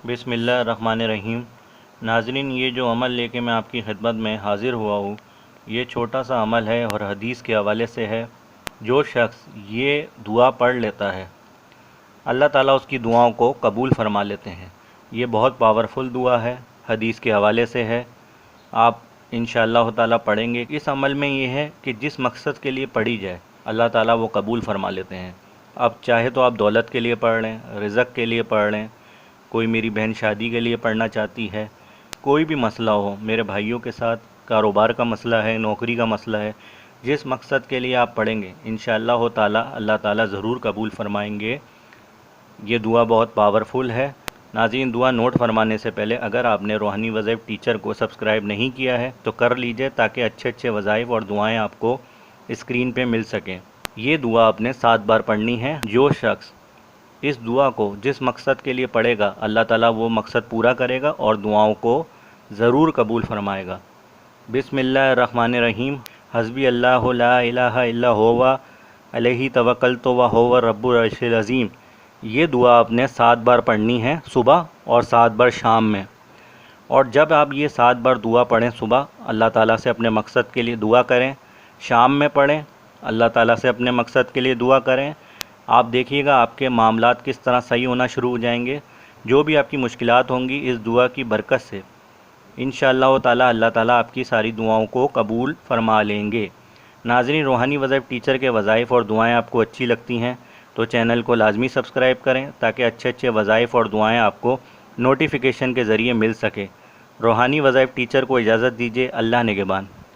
बिस्मिल्लाहिर्रहमानिर्रहीम। नाज़रीन, ये जो अमल लेके मैं आपकी खिदमत में हाज़िर हुआ हूँ, ये छोटा सा अमल है और हदीस के हवाले से है। जो शख्स ये दुआ पढ़ लेता है, अल्लाह ताला उसकी दुआओं को कबूल फ़रमा लेते हैं। ये बहुत पावरफुल दुआ है, हदीस के हवाले से है। आप इंशाअल्लाह ताला पढ़ेंगे। इस अमल में ये है कि जिस मकसद के लिए पढ़ी जाए, अल्लाह ताला वो कबूल फ़रमा लेते हैं। अब चाहे तो आप दौलत के लिए पढ़ लें, रिज़्क़ के लिए पढ़ लें, कोई मेरी बहन शादी के लिए पढ़ना चाहती है, कोई भी मसला हो, मेरे भाइयों के साथ कारोबार का मसला है, नौकरी का मसला है, जिस मकसद के लिए आप पढ़ेंगे इंशाअल्लाह ताला अल्लाह ताला ज़रूर कबूल फ़रमाएंगे। ये दुआ बहुत पावरफुल है। नाज़रीन, दुआ नोट फरमाने से पहले अगर आपने रूहानी वज़ाइफ टीचर को सब्सक्राइब नहीं किया है तो कर लीजिए, ताकि अच्छे अच्छे वज़ाइफ और दुआएं आपको स्क्रीन पे मिल सकें। ये दुआ आपने 7 बार पढ़नी है। जो शख्स इस दुआ को जिस मकसद के लिए पढ़ेगा, अल्लाह ताला वो मकसद पूरा करेगा और दुआओं को ज़रूर कबूल फ़रमाएगा। बिस्मिल्लाहिर्रहमानिर्रहीम। हस्बी अल्लाहु ला इलाहा इल्ला हुवा अलैहि तवक्कलतु व हुवा रब्बुल अर्शिल अज़ीम। ये दुआ आपने 7 बार पढ़नी है, सुबह और 7 बार शाम में। और जब आप ये 7 बार दुआ पढ़ें, सुबह अल्लाह ताला से अपने मकसद के लिए दुआ करें, शाम में पढ़ें, अल्लाह ताला से अपने मकसद के लिए दुआ करें। आप देखिएगा आपके मामलात किस तरह सही होना शुरू हो जाएंगे। जो भी आपकी मुश्किलात होंगी, इस दुआ की बरकत से इंशाअल्लाह ताला अल्लाह ताला आपकी सारी दुआओं को कबूल फ़रमा लेंगे। नाज़रीन, रूहानी वज़ाइफ टीचर के वज़ाइफ और दुआएं आपको अच्छी लगती हैं तो चैनल को लाजमी सब्सक्राइब करें, ताकि अच्छे अच्छे वज़ाइफ और दुआएं आपको नोटिफिकेशन के ज़रिए मिल सके। रूहानी वज़ाइफ टीचर को इजाज़त दीजिए। अल्लाह निगहबान।